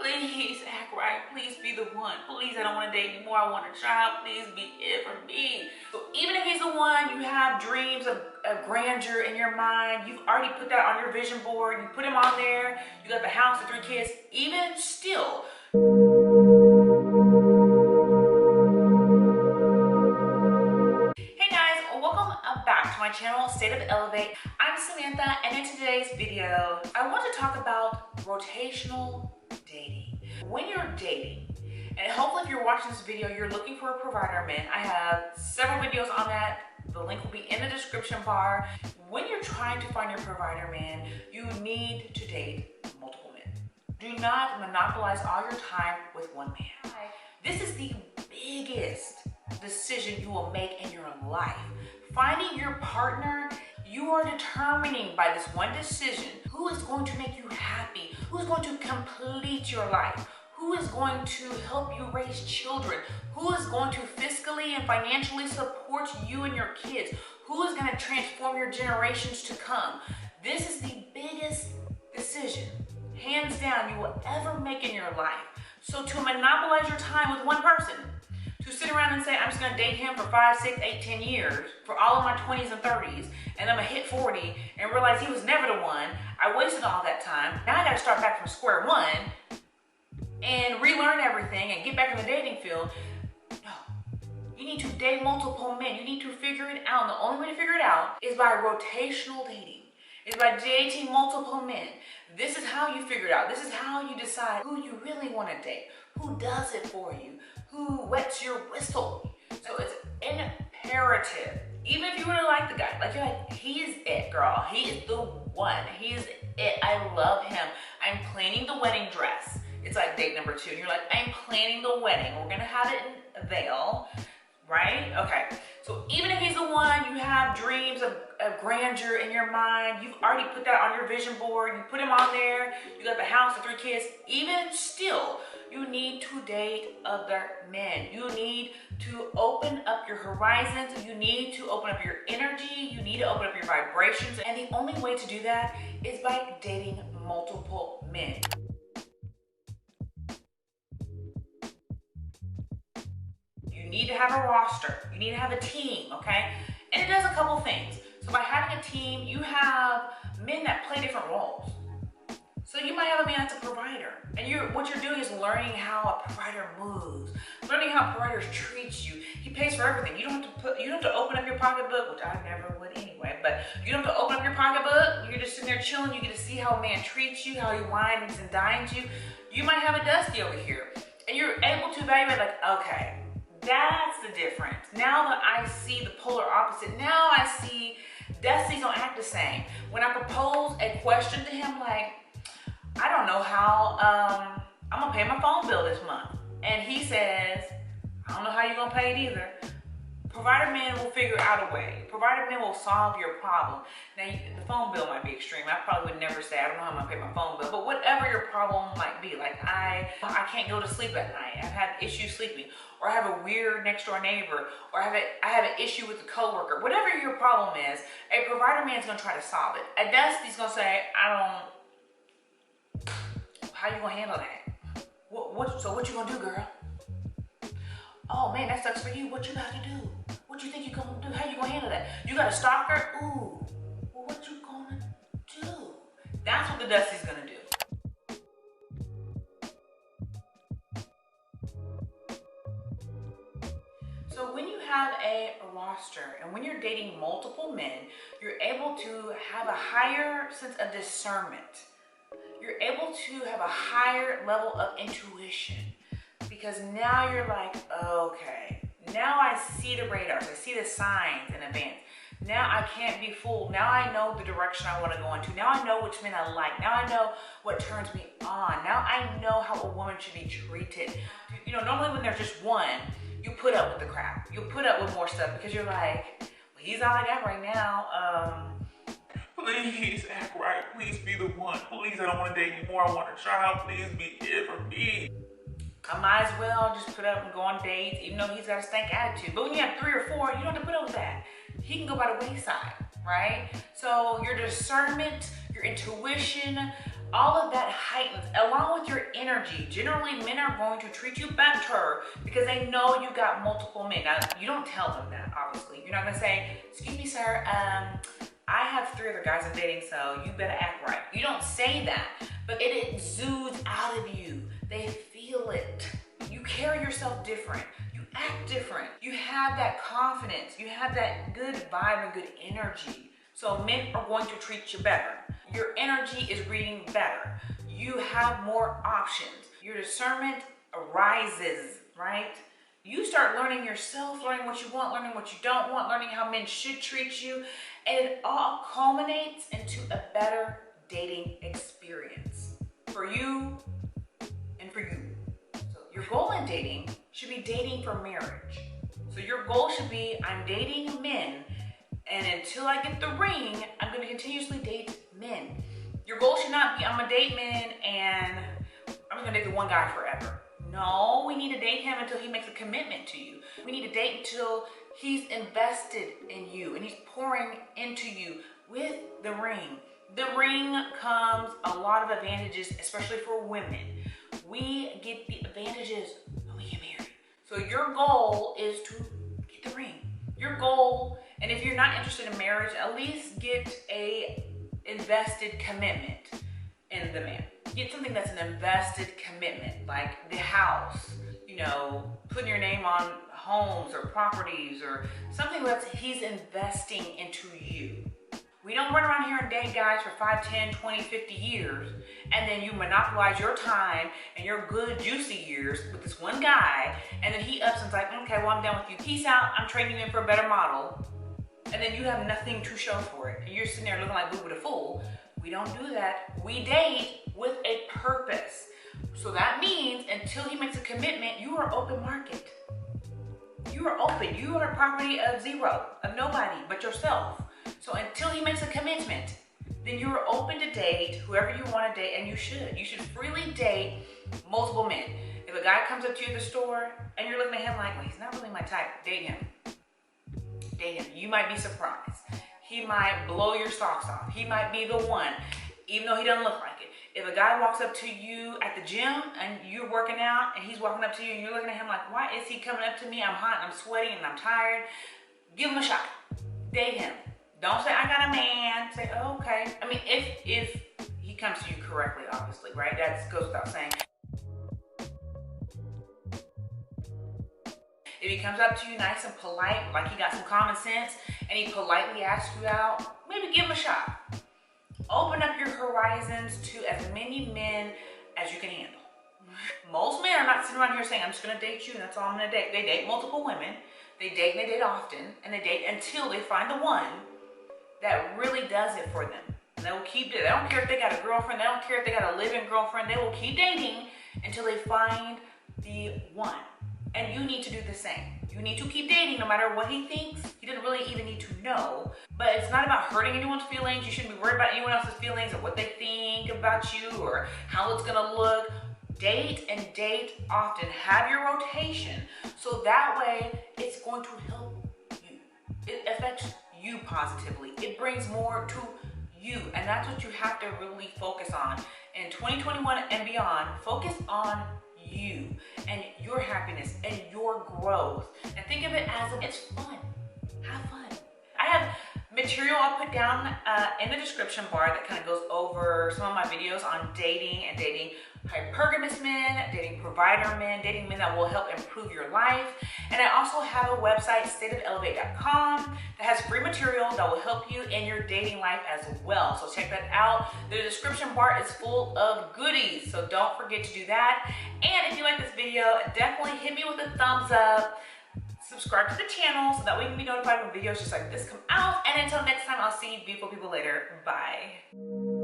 Please act right. Please be the one. Please, I don't want to date anymore. I want a child. Please be it for me. So even if he's the one, you have dreams of grandeur in your mind. You've already put that on your vision board. You put him on there. You got the house, the 3 kids. Even still. Hey guys, welcome back to my channel, State of Elevate. I'm Samantha, and in today's video, I want to talk about rotational dating. When you're dating, and hopefully if you're watching this video, you're looking for a provider man. I have several videos on that. The link will be in the description bar. When you're trying to find your provider man, you need to date multiple men. Do not monopolize all your time with one man. This is the biggest decision you will make in your life. Finding your partner, you are determining by this one decision who is going to make you happy, who is going to complete your life, who is going to help you raise children, who is going to fiscally and financially support you and your kids, who is going to transform your generations to come. This is the biggest decision, hands down, you will ever make in your life. So to monopolize your time with one person, to sit around and say, I'm just gonna date him for 5, 6, 8, 10 years, for all of my 20s and 30s, and I'm gonna hit 40 and realize he was never the one, I wasted all that time, now I gotta start back from square one and relearn everything and get back in the dating field. No, you need to date multiple men, you need to figure it out. And the only way to figure it out is by rotational dating, is by dating multiple men. This is how you figure it out. This is how you decide who you really wanna date, who does it for you, who wets your whistle. So it's imperative. Even if you really like the guy, like you're like, he is it, girl. He is the one. He is it. I love him. I'm planning the wedding dress. It's like date number 2. And you're like, I'm planning the wedding. We're gonna have it in a veil, right? Okay. So even if he's the one, you have dreams of grandeur in your mind. You've already put that on your vision board. You put him on there. You got the house, the 3 kids. Even still, you need to date other men. You need to open up your horizons. You need to open up your energy. You need to open up your vibrations. And the only way to do that is by dating multiple men. You need to have a roster. You need to have a team, okay? And it does a couple things. So by having a team, you have men that play different roles. So you might have a man that's a provider, and what you're doing is learning how a provider moves, learning how providers treat you. He pays for everything. You don't have to open up your pocketbook, which I never would anyway, but you don't have to open up your pocketbook. You're just sitting there chilling. You get to see how a man treats you, how he wines and dines you. You might have a Dusty over here, and you're able to evaluate like, okay, that's the difference. Now that I see the polar opposite, now I see Dusty's don't act the same. When I propose a question to him like, I don't know how I'm gonna pay my phone bill this month. And he says, I don't know how you're gonna pay it either. Provider men will figure out a way. Provider men will solve your problem. Now, the phone bill might be extreme. I probably would never say, I don't know how I'm gonna pay my phone bill, but whatever your problem might be, like I can't go to sleep at night. I've had issues sleeping, or I have a weird next door neighbor, or I have an issue with a coworker. Whatever your problem is, a provider man's gonna try to solve it. A Dusty's gonna say, how you gonna handle that? So what you gonna do, girl? Oh man, that sucks for you. What you about to do? What you think you gonna do? How you gonna handle that? You got a stalker? Ooh, well, what you gonna do? That's what the Dusty's gonna do. So when you have a roster and when you're dating multiple men, you're able to have a higher sense of discernment. You're able to have a higher level of intuition, because now you're like, okay, now I see the radars, I see the signs in advance. Now I can't be fooled. Now I know the direction I want to go into. Now I know which men I like. Now I know what turns me on. Now I know how a woman should be treated. You know, normally when there's just one, you put up with the crap. You put up with more stuff because you're like, well, he's all I got right now. Please act right. Please be the one. Please, I don't want to date anymore. I want a child. Please be it for me. I might as well just put up and go on dates, even though he's got a stank attitude. But when you have 3 or 4, you don't have to put up with that. He can go by the wayside, right? So your discernment, your intuition, all of that heightens along with your energy. Generally, men are going to treat you better because they know you got multiple men. Now, you don't tell them that, obviously. You're not gonna say, excuse me, sir, I have 3 other guys I'm dating, so you better act right. You don't say that, but it exudes out of you. They feel it. You carry yourself different. You act different. You have that confidence. You have that good vibe and good energy. So men are going to treat you better. Your energy is reading better. You have more options. Your discernment arises, right? You start learning yourself, learning what you want, learning what you don't want, learning how men should treat you, and it all culminates into a better dating experience for you and for you. So your goal in dating should be dating for marriage. So your goal should be, I'm dating men, and until I get the ring, I'm gonna continuously date men. Your goal should not be, I'm gonna date men and I'm gonna date the one guy forever. No, we need to date him until he makes a commitment to you. We need to date until he's invested in you and he's pouring into you with the ring. The ring comes a lot of advantages, especially for women. We get the advantages when we get married. So your goal is to get the ring. Your goal, and if you're not interested in marriage, at least get a invested commitment in the man. Get something that's an invested commitment, like the house, you know, putting your name on homes or properties or something that he's investing into you. We don't run around here and date guys for 5, 10, 20, 50 years, and then you monopolize your time and your good juicy years with this one guy, and then he ups and's like, okay, well, I'm done with you. Peace out, I'm trading you in for a better model. And then you have nothing to show for it. And you're sitting there looking like boo with a fool. We don't do that. We date with a purpose. So that means until he makes a commitment, you are open market. You are open. You are a property of zero, of nobody but yourself. So until he makes a commitment, then you are open to date whoever you want to date, and you should. You should freely date multiple men. If a guy comes up to you at the store and you're looking at him like, well, he's not really my type, date him. Date him. You might be surprised. He might blow your socks off. He might be the one, even though he doesn't look like it. If a guy walks up to you at the gym and you're working out and he's walking up to you and you're looking at him like, why is he coming up to me? I'm hot, I'm sweaty, and I'm tired. Give him a shot. Date him. Don't say, I got a man. Say, oh, okay. I mean, if he comes to you correctly, obviously, right? That goes without saying. If he comes up to you nice and polite, like he got some common sense, and he politely asks you out, maybe give him a shot. Open up your horizons to as many men as you can handle. Most men are not sitting around here saying, I'm just gonna date you and that's all I'm gonna date. They date multiple women, they date and they date often, and they date until they find the one that really does it for them. And they will keep it. They don't care if they got a girlfriend, they don't care if they got a live-in girlfriend, they will keep dating until they find the one. And you need to do the same. You need to keep dating no matter what he thinks. He doesn't really even need to know. But it's not about hurting anyone's feelings. You shouldn't be worried about anyone else's feelings or what they think about you or how it's gonna look. Date and date often. Have your rotation. So that way, it's going to help you. It affects you positively. It brings more to you. And that's what you have to really focus on. In 2021 and beyond, focus on you and your happiness and your growth, and think of it as it's fun. Have fun. I have material I'll put down in the description bar that kind of goes over some of my videos on dating and dating hypergamous men, dating provider men, dating men that will help improve your life. And I also have a website, stateofelevated.com, that has free material that will help you in your dating life as well. So check that out. The description bar is full of goodies, so don't forget to do that. And if you like this video, definitely hit me with a thumbs up. Subscribe to the channel so that we can be notified when videos just like this come out. And until next time, I'll see you beautiful people later. Bye.